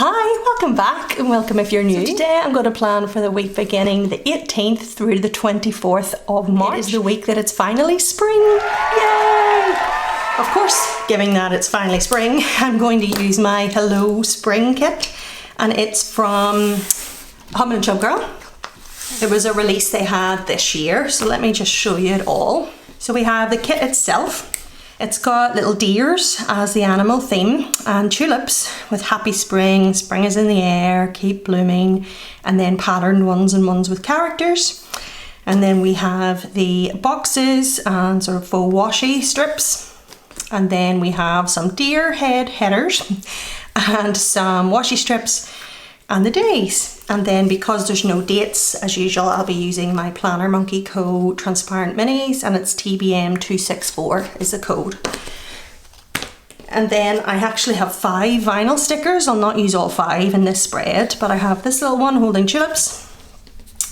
Hi, welcome back and welcome if you're new. So today I'm going to plan for the week beginning the 18th through the 24th of March. It is the week that it's finally spring. Yay! Of course, given that it's finally spring, I'm going to use my Hello Spring kit, and it's from Hubman and Chubgirl. It was a release they had this year, so let me just show you it all. So we have the kit itself. It's got little deers as the animal theme and tulips with happy spring, spring is in the air, keep blooming, and then patterned ones and ones with characters. And then we have the boxes and sort of faux washi strips. And then we have some deer head headers and some washi strips and the days. And then because there's no dates, as usual, I'll be using my Planner Monkey Co. transparent minis, and it's TBM264 is the code. And then I actually have 5 vinyl stickers. I'll not use all 5 in this spread, but I have this little one holding tulips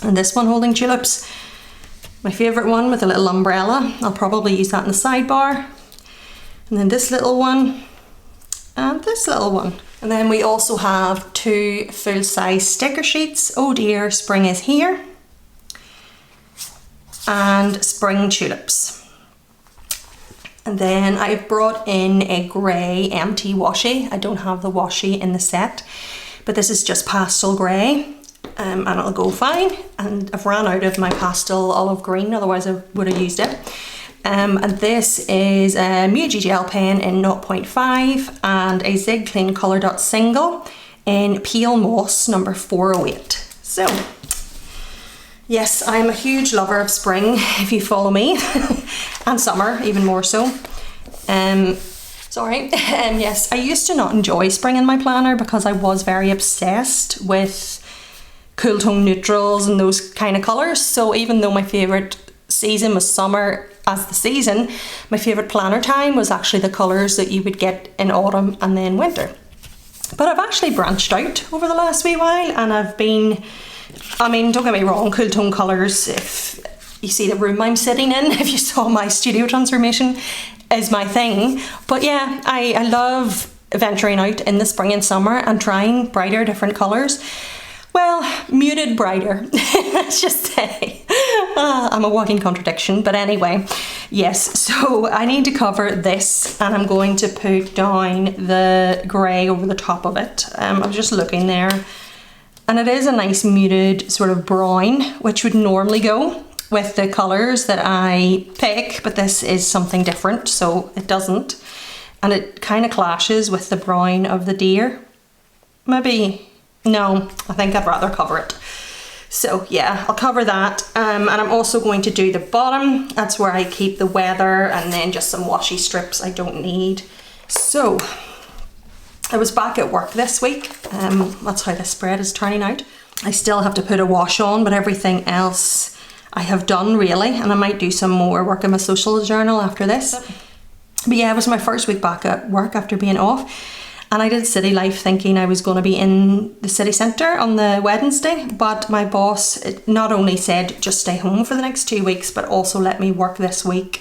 and this one holding tulips. My favourite one with a little umbrella. I'll probably use that in the sidebar. And then this little one and this little one. And then we also have 2 full-size sticker sheets. Oh dear, spring is here. And spring tulips. And then I've brought in a grey empty washi. I don't have the washi in the set, but this is just pastel grey, and it'll go fine. And I've ran out of my pastel olive green, otherwise I would have used it. And this is a Muji gel pen in 0.5 and a Zig Clean Colour Dot single in Peel Moss number 408. So, yes, I'm a huge lover of spring, if you follow me, and summer, even more so. Yes, I used to not enjoy spring in my planner because I was very obsessed with cool tone neutrals and those kind of colours. So even though my favourite season was summer as the season, my favourite planner time was actually the colours that you would get in autumn and then winter. But I've actually branched out over the last wee while, and I've been, I mean, don't get me wrong, cool tone colours, if you see the room I'm sitting in, if you saw my studio transformation, is my thing. But yeah, I love venturing out in the spring and summer and trying brighter, different colours. Well, muted brighter, let's just say. I'm a walking contradiction, but anyway, yes, so I need to cover this, and I'm going to put down the grey over the top of it. I was just looking there, and it is a nice muted sort of brown, which would normally go with the colours that I pick, but this is something different, so it doesn't. And it kind of clashes with the brown of the deer. Maybe. No, I think I'd rather cover it. So yeah, I'll cover that. And I'm also going to do the bottom. That's where I keep the weather and then just some washi strips I don't need. So I was back at work this week. That's how this spread is turning out. I still have to put a wash on, but everything else I have done really. And I might do some more work in my social journal after this. But yeah, it was my first week back at work after being off. And I did city life thinking I was going to be in the city centre on the Wednesday, but my boss not only said just stay home for the next 2 weeks, but also let me work this week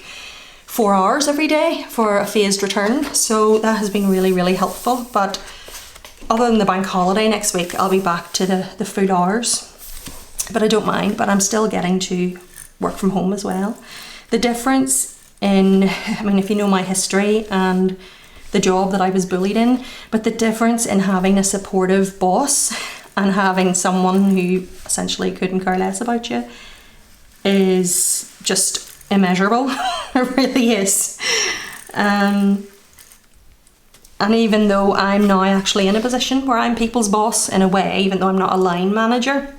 4 hours every day for a phased return. So that has been really, really helpful. But other than the bank holiday next week, I'll be back to the full hours. But I don't mind, but I'm still getting to work from home as well. The difference in, I mean, if you know my history and the job that I was bullied in, but the difference in having a supportive boss and having someone who essentially couldn't care less about you is just immeasurable. It really is. And even though I'm now actually in a position where I'm people's boss in a way, even though I'm not a line manager,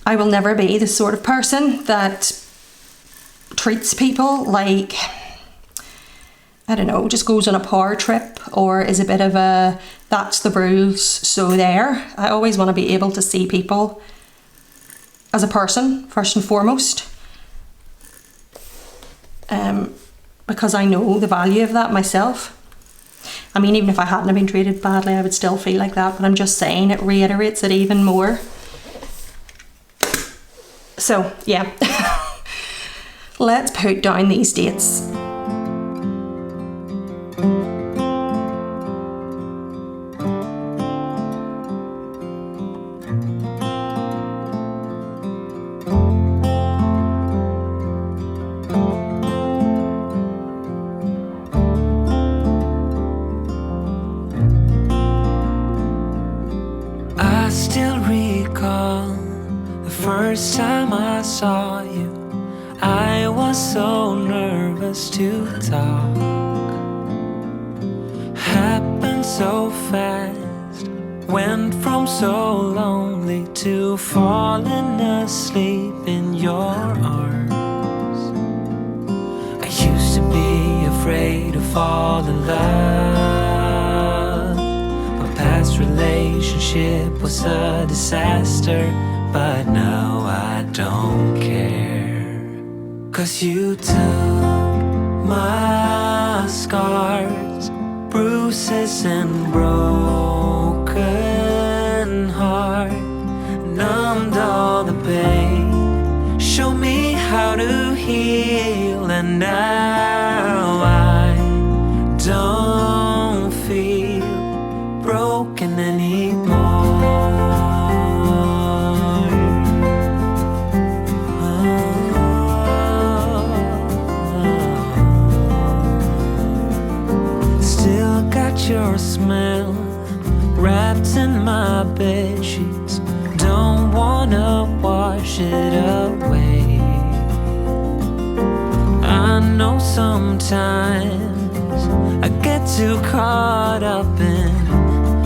I will never be the sort of person that treats people like, I don't know, just goes on a power trip or is a bit of a, that's the rules, so there. I always want to be able to see people as a person, first and foremost. Because I know the value of that myself. I mean, even if I hadn't been treated badly, I would still feel like that, but I'm just saying it reiterates it even more. So, yeah. Let's put down these dates. still recall the first time I saw you. I was so nervous to talk. Happened so fast. Went from so lonely to falling asleep in your arms. I used to be afraid to fall in love. My past relationship was a disaster, but now I don't care. 'Cause you took my scars, bruises and broken heart, numbed all the pain, showed me how to heal, and now I don't feel broken anymore. Still got your smell wrapped in my bedsheets. Don't wanna wash it away. I know sometimes I get too caught up in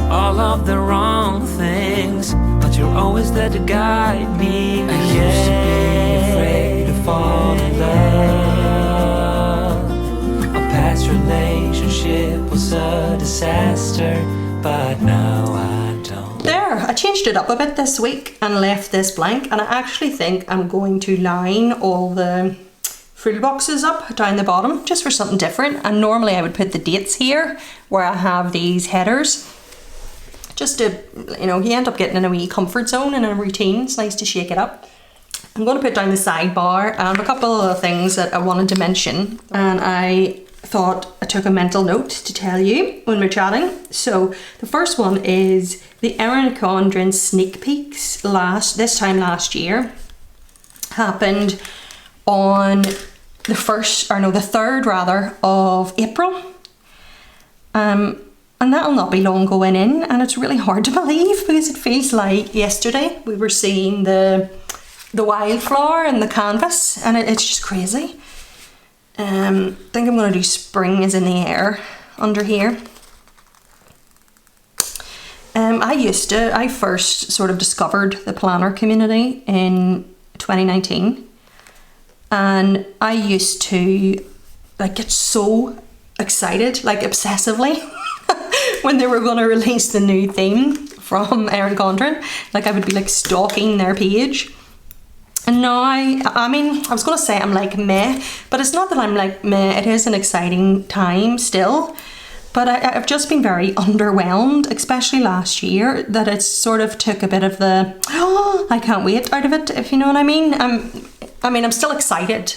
all of the wrong things, but you're always there to guide me. I used to be afraid to fall in love. A past relationship was a disaster, but now I don't. There, I changed it up a bit this week and left this blank, and I actually think I'm going to line all the full boxes up down the bottom just for something different. And normally I would put the dates here where I have these headers, just to, you know, you end up getting in a wee comfort zone and a routine. It's nice to shake it up. I'm going to put down the sidebar and a couple of things that I wanted to mention, and I thought I took a mental note to tell you when we're chatting. So the first one is the Erin and Condren sneak peeks this time last year happened on the 3rd rather of April. And that'll not be long going in, and it's really hard to believe because it feels like yesterday we were seeing the wildflower and the canvas, and it's just crazy. I think I'm going to do spring is in the air under here. I first sort of discovered the planner community in 2019, and I used to like get so excited, like obsessively, when they were going to release the new theme from Erin Condren. Like I would be like stalking their page. And now, I mean, I was going to say I'm like meh, but it's not that I'm like meh, it is an exciting time still. But I've just been very underwhelmed, especially last year, that it sort of took a bit of the, oh, I can't wait out of it, if you know what I mean. I'm still excited,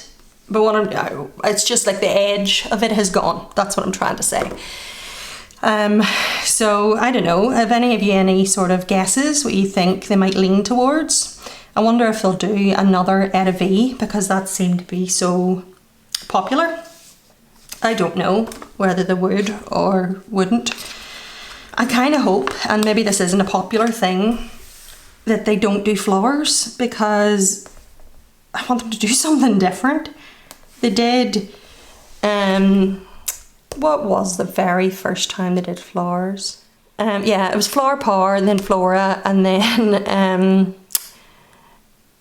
but it's just like the edge of it has gone. That's what I'm trying to say. So I don't know, have any of you any sort of guesses what you think they might lean towards? I wonder if they'll do another Etta V, because that seemed to be so popular. I don't know whether they would or wouldn't. I kind of hope, and maybe this isn't a popular thing, that they don't do flowers, because I want them to do something different. They did, what was the very first time they did flowers? Yeah, it was Flower Power, and then Flora, and then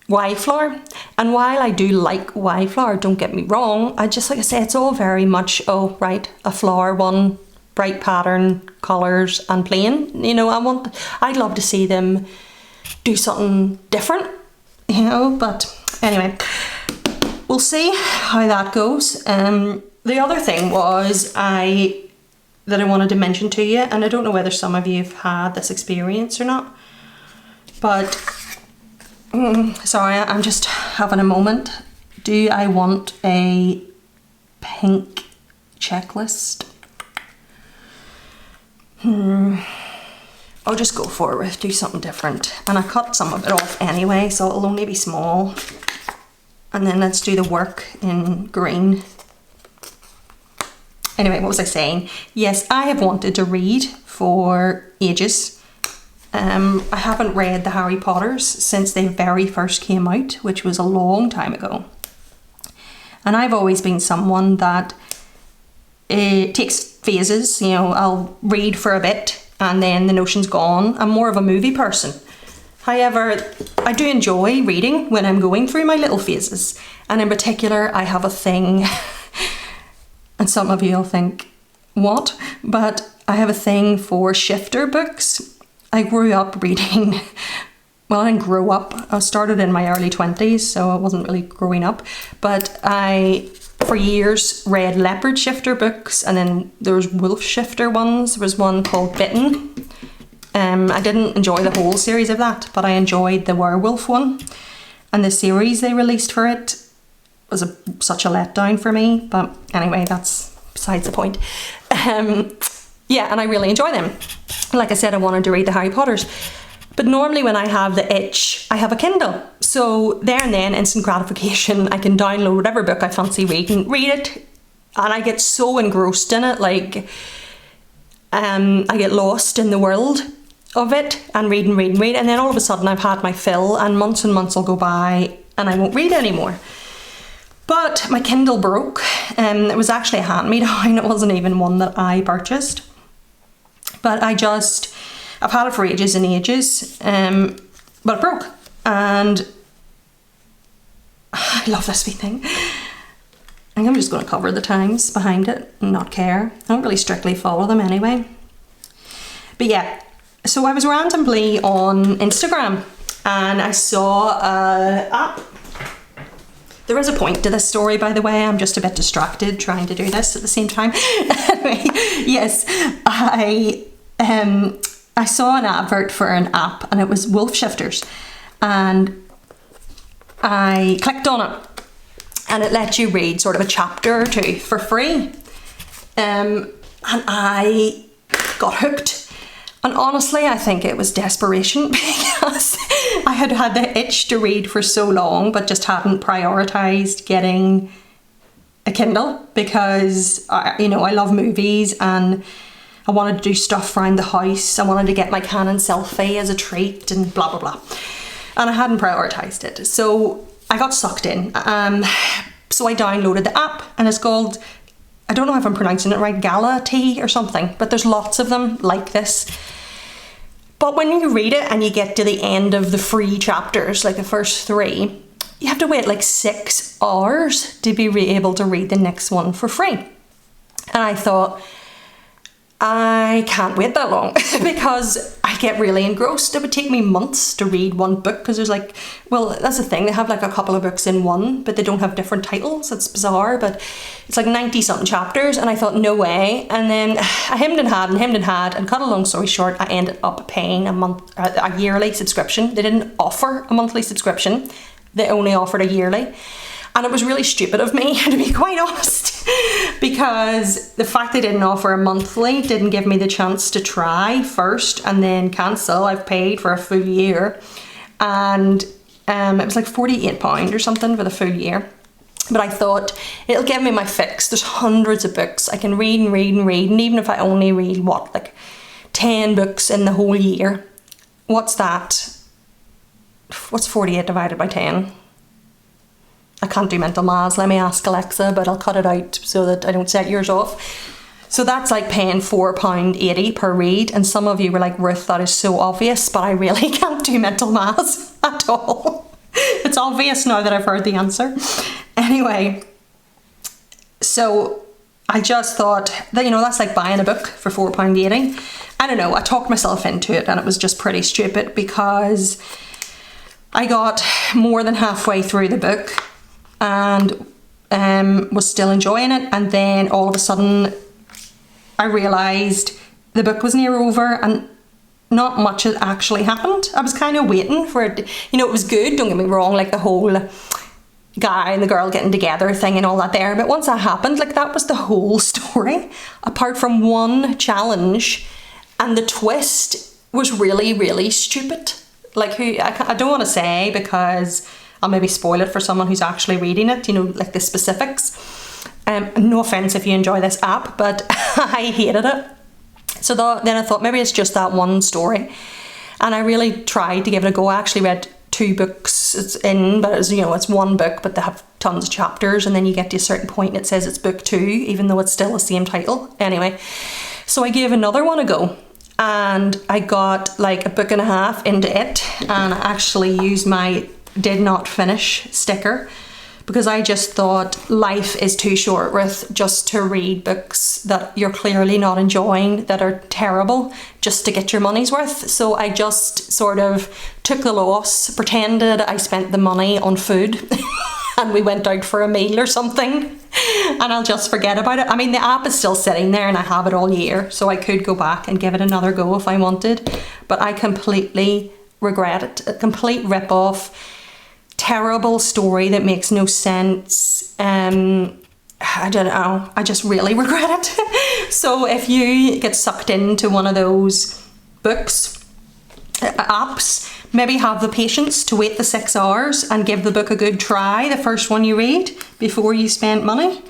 Wildflower. And while I do like Wildflower, don't get me wrong, I just, like I say, it's all very much, oh right, a flower one, bright pattern, colours and plain. You know, I'd love to see them do something different, you know, but anyway, we'll see how that goes. The other thing was that I wanted to mention to you, and I don't know whether some of you have had this experience or not, but sorry, I'm just having a moment. Do I want a pink checklist? I'll just go for it, do something different. And I cut some of it off anyway, so it'll only be small. And then let's do the work in green. Anyway, what was I saying? Yes, I have wanted to read for ages. I haven't read the Harry Potters since they very first came out, which was a long time ago. And I've always been someone that takes phases. You know, I'll read for a bit and then the notion's gone. I'm more of a movie person. However, I do enjoy reading when I'm going through my little phases. And in particular, I have a thing, and some of you will think, what? But I have a thing for shifter books. I grew up reading, well, I didn't grow up. I started in my early 20s, so I wasn't really growing up. But I, for years, read leopard shifter books, and then there was wolf shifter ones. There was one called Bitten. I didn't enjoy the whole series of that, but I enjoyed the werewolf one. And the series they released for it was such a letdown for me. But anyway, that's besides the point. Yeah, and I really enjoy them. Like I said, I wanted to read the Harry Potters. But normally when I have the itch, I have a Kindle. So there and then, instant gratification, I can download whatever book I fancy reading, read it, and I get so engrossed in it, like I get lost in the world of it and read, and then all of a sudden I've had my fill and months will go by and I won't read anymore. But my Kindle broke. It was actually a hand-me-down. It wasn't even one that I purchased. But I've had it for ages and ages, but it broke. And I love this wee thing. I think I'm just going to cover the times behind it and not care. I don't really strictly follow them anyway. But yeah, so I was randomly on Instagram and I saw an app. There is a point to this story, by the way. I'm just a bit distracted trying to do this at the same time. Anyway, yes, I saw an advert for an app and it was wolf shifters, and I clicked on it and it let you read sort of a chapter or two for free, and I got hooked. And honestly, I think it was desperation because I had had the itch to read for so long, but just hadn't prioritised getting a Kindle because, I love movies and I wanted to do stuff around the house. I wanted to get my Canon selfie as a treat and blah, blah, blah. And I hadn't prioritised it. So I got sucked in. So I downloaded the app and it's called, I don't know if I'm pronouncing it right, Guillotine or something, but there's lots of them like this. But when you read it and you get to the end of the free chapters, like the first 3, you have to wait like 6 hours to be able to read the next one for free. And I thought, I can't wait that long because I get really engrossed. It would take me months to read one book because there's like, well, that's the thing. They have like a couple of books in one, but they don't have different titles. It's bizarre, but it's like 90 something chapters. And I thought, no way. And then I hemmed and had, and cut a long story short, I ended up paying a yearly subscription. They didn't offer a monthly subscription. They only offered a yearly. And it was really stupid of me, to be quite honest, because the fact they didn't offer a monthly didn't give me the chance to try first and then cancel. I've paid for a full year, and it was like £48 or something for the full year. But I thought, it'll give me my fix. There's hundreds of books. I can read, and even if I only read, like 10 books in the whole year, what's that? What's 48 divided by 10? I can't do mental maths. Let me ask Alexa, but I'll cut it out so that I don't set yours off. So that's like paying £4.80 per read. And some of you were like, Ruth, that is so obvious, but I really can't do mental maths at all. It's obvious now that I've heard the answer. Anyway, so I just thought that, that's like buying a book for £4.80. I don't know, I talked myself into it and it was just pretty stupid because I got more than halfway through the book and was still enjoying it, and then all of a sudden I realised the book was near over and not much had actually happened. I was kind of waiting for it. It was good, don't get me wrong, like the whole guy and the girl getting together thing and all that there, but once that happened, like that was the whole story, apart from one challenge, and the twist was really, really stupid. Like, I don't want to say because I'll maybe spoil it for someone who's actually reading it, like the specifics. No offence if you enjoy this app, but I hated it. So then I thought maybe it's just that one story. And I really tried to give it a go. I actually read 2 books but it's, you know, it's 1 book, but they have tons of chapters, and then you get to a certain point and it says it's book 2, even though it's still the same title. Anyway, so I gave another one a go, and I got like a book and a half into it, and I actually used my did not finish sticker, because I just thought life is too short, Ruth, just to read books that you're clearly not enjoying, that are terrible, just to get your money's worth. So I just sort of took the loss, pretended I spent the money on food and we went out for a meal or something, and I'll just forget about it. I mean, the app is still sitting there and I have it all year, so I could go back and give it another go if I wanted, but I completely regret it. A complete rip-off. Terrible story that makes no sense. I don't know, I just really regret it. So if you get sucked into one of those books, apps, maybe have the patience to wait the 6 hours and give the book a good try, the first one you read, before you spend money,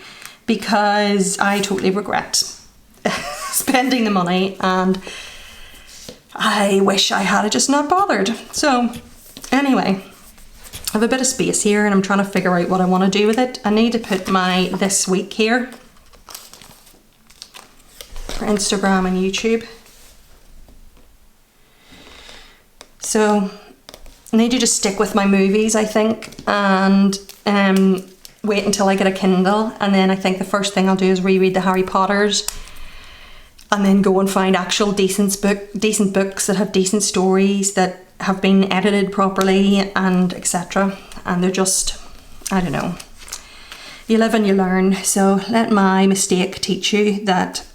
because I totally regret spending the money, and I wish I had just not bothered. So anyway, I have a bit of space here and I'm trying to figure out what I want to do with it. I need to put my this week here for Instagram and YouTube. So I need to just stick with my movies, I think, and wait until I get a Kindle, and then I think the first thing I'll do is reread the Harry Potters, and then go and find actual decent books that have decent stories, that have been edited properly, and etc. And they're just, I don't know, you live and you learn. So let my mistake teach you that,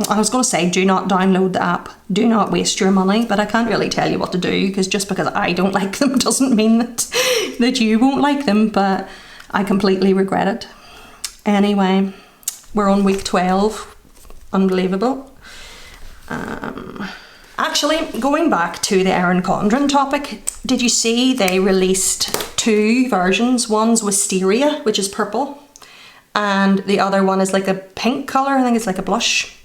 I was going to say do not download the app, do not waste your money, but I can't really tell you what to do, because just because I don't like them doesn't mean that you won't like them, but I completely regret it. Anyway, we're on week 12, unbelievable. Actually, going back to the Erin Condren topic, did you see they released 2 versions? One's Wisteria, which is purple, and the other one is like a pink colour, I think it's like a blush.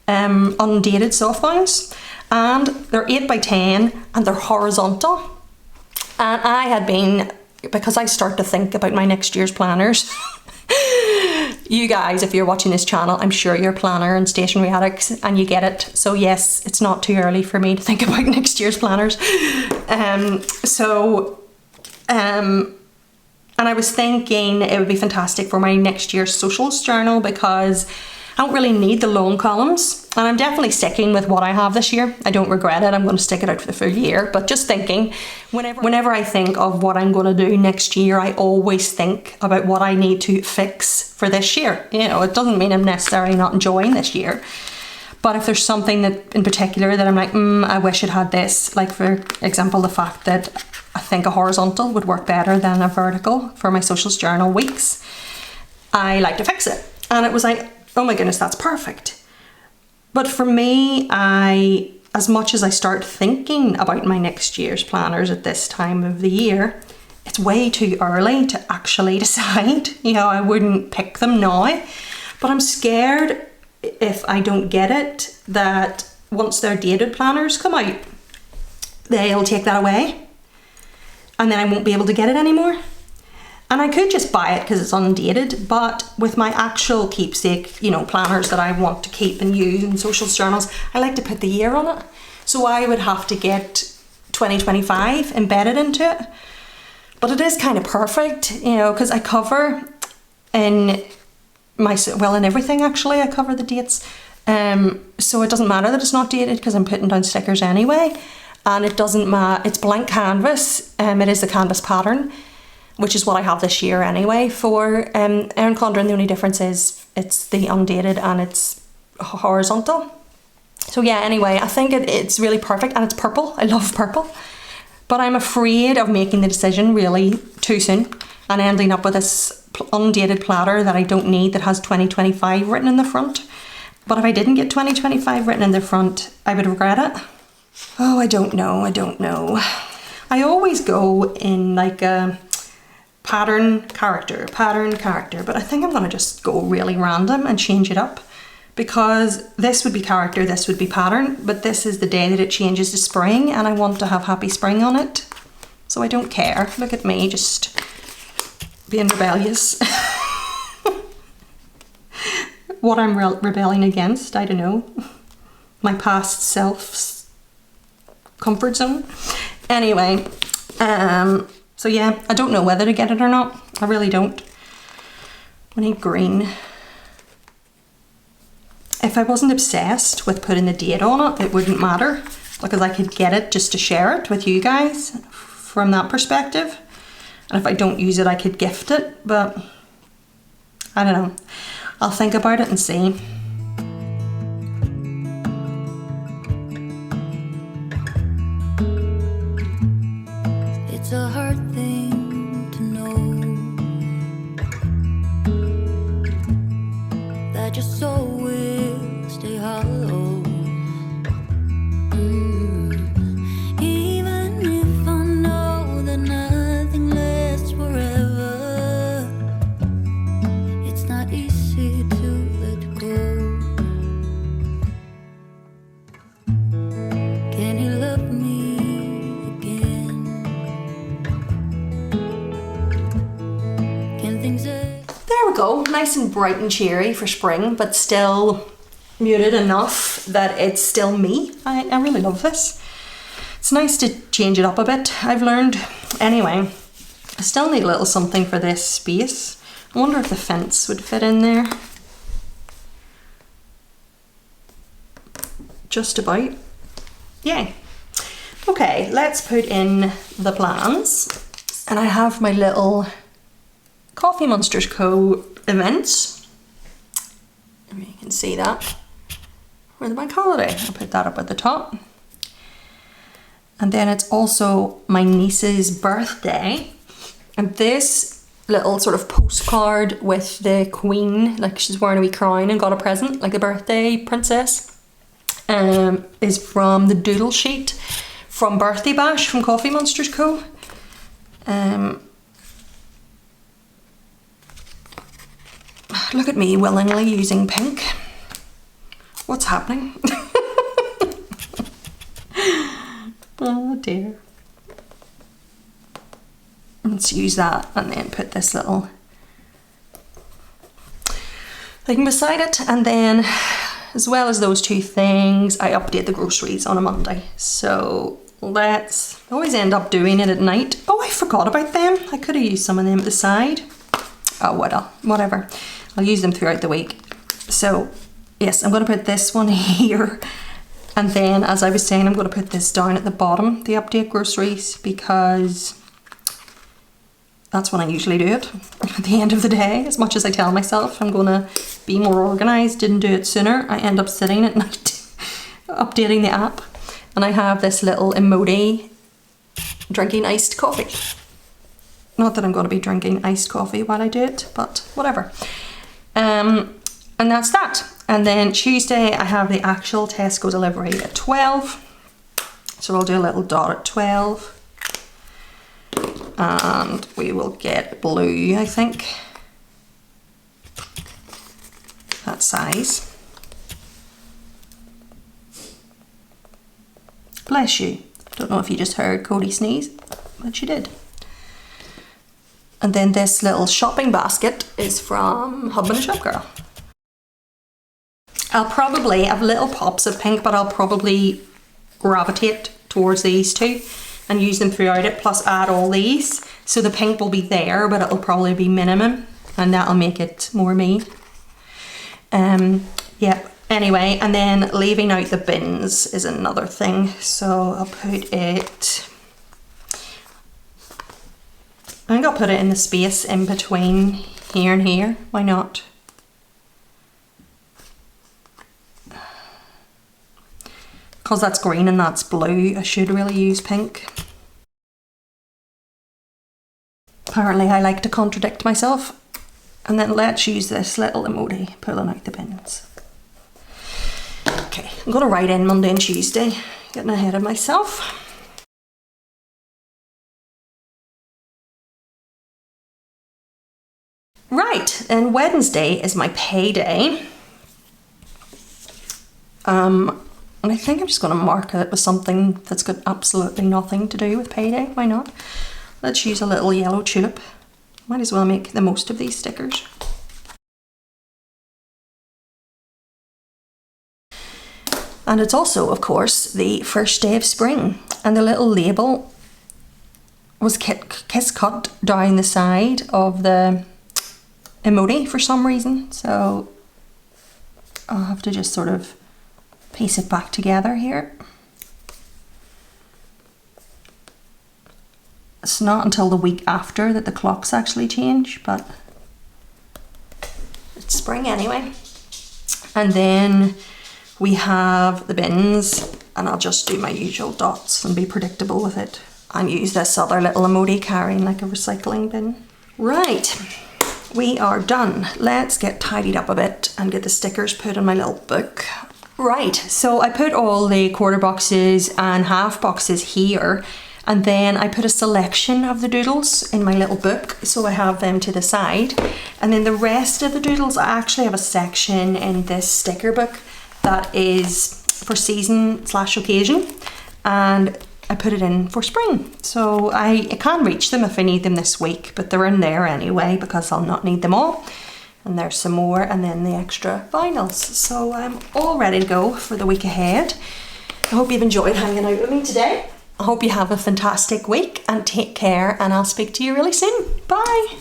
Undated softbounds, and they're 8x10 and they're horizontal. And I had been, because I start to think about my next year's planners. You guys, if you're watching this channel, I'm sure you're planner and stationery addicts and you get it. So yes, it's not too early for me to think about next year's planners. And I was thinking it would be fantastic for my next year's socials journal, because I don't really need the long columns, and I'm definitely sticking with what I have this year. I don't regret it. I'm going to stick it out for the full year, but just thinking, whenever I think of what I'm going to do next year, I always think about what I need to fix for this year. You know, it doesn't mean I'm necessarily not enjoying this year, but if there's something that in particular that I'm like, I wish it had this, like for example, the fact that I think a horizontal would work better than a vertical for my socials journal weeks, I like to fix it. And it was like, oh my goodness, that's perfect. But for me, as much as I start thinking about my next year's planners at this time of the year, it's way too early to actually decide. You know, I wouldn't pick them now, but I'm scared if I don't get it, that once their dated planners come out, they'll take that away and then I won't be able to get it anymore. And I could just buy it because it's undated, but with my actual keepsake, you know, planners that I want to keep and use in socials journals, I like to put the year on it. So I would have to get 2025 embedded into it. But it is kind of perfect, you know, because I cover in everything actually, I cover the dates. So it doesn't matter that it's not dated because I'm putting down stickers anyway. And it doesn't matter, it's blank canvas, it is the canvas pattern, which is what I have this year anyway for Erin Condren. The only difference is it's the undated and it's horizontal. So yeah, anyway, I think it's really perfect, and it's purple. I love purple. But I'm afraid of making the decision really too soon and ending up with this undated platter that I don't need, that has 2025 written in the front. But if I didn't get 2025 written in the front, I would regret it. Oh, I don't know. I always go in like a pattern character, but I think I'm going to just go really random and change it up, because this would be character, this would be pattern, but this is the day that it changes to spring and I want to have happy spring on it. So I don't care. Look at me, just being rebellious. What I'm rebelling against, I don't know. My past self's comfort zone. Anyway, so yeah, I don't know whether to get it or not. I really don't. I need green. If I wasn't obsessed with putting the date on it, it wouldn't matter because I could get it just to share it with you guys from that perspective. And if I don't use it, I could gift it, but I don't know. I'll think about it and see. It's a hard thing to know that your soul will stay hollow. Even if I know that nothing lasts forever, it's not easy to let go. Can you love me again? Can things There we go, nice and bright and cheery for spring, but still muted enough that it's still me. I really love this. It's nice to change it up a bit, I've learned. Anyway, I still need a little something for this space. I wonder if the fence would fit in there. Just about. Yay. Okay, let's put in the plans. And I have my little Coffee Monsterz Co. events. You can see that. For the bank holiday. I'll put that up at the top. And then it's also my niece's birthday. And this little sort of postcard with the queen, like she's wearing a wee crown and got a present, like a birthday princess, is from the doodle sheet from Birthday Bash from Coffee Monsterz Co. Look at me willingly using pink. What's happening? Oh dear. Let's use that and then put this little thing beside it. And then, as well as those two things, I update the groceries on a Monday. So let's always end up doing it at night. Oh, I forgot about them. I could have used some of them at the side. Oh, whatever. I'll use them throughout the week. So yes, I'm going to put this one here. And then, as I was saying, I'm going to put this down at the bottom, the update groceries, because that's when I usually do it at the end of the day. As much as I tell myself I'm going to be more organised, didn't do it sooner, I end up sitting at night updating the app. And I have this little emoji drinking iced coffee. Not that I'm going to be drinking iced coffee while I do it, but whatever. And that's that. And then Tuesday I have the actual Tesco delivery at 12. So I'll do a little dot at 12. And we will get blue, I think. That size. Bless you. Don't know if you just heard Cody sneeze, but she did. And then this little shopping basket is from Hubman and Chubgirl. I'll probably have little pops of pink, but I'll probably gravitate towards these two and use them throughout it, plus add all these. So the pink will be there, but it'll probably be minimum, and that'll make it more me. Yeah, anyway, and then leaving out the bins is another thing. So I'll put it, I think I'll put it in the space in between here and here. Why not? Because that's green and that's blue, I should really use pink. Apparently I like to contradict myself. And then let's use this little emoji pulling out the bins. Okay, I'm going to write in Monday and Tuesday, getting ahead of myself. Right, and Wednesday is my payday. And I think I'm just going to mark it with something that's got absolutely nothing to do with payday. Why not? Let's use a little yellow tulip. Might as well make the most of these stickers. And it's also, of course, the first day of spring. And the little label was kiss cut down the side of the emoji for some reason. So I'll have to just sort of piece it back together here. It's not until the week after that the clocks actually change, but it's spring anyway. And then we have the bins, and I'll just do my usual dots and be predictable with it. And use this other little emoji carrying like a recycling bin. Right, we are done. Let's get tidied up a bit and get the stickers put in my little book. Right, so I put all the quarter boxes and half boxes here, and then I put a selection of the doodles in my little book, so I have them to the side. And then the rest of the doodles, I actually have a section in this sticker book that is for season/occasion, and I put it in for spring. So I can reach them if I need them this week, but they're in there anyway because I'll not need them all. And there's some more, and then the extra vinyls. So I'm all ready to go for the week ahead. I hope you've enjoyed hanging out with me today. I hope you have a fantastic week, and take care, and I'll speak to you really soon. Bye.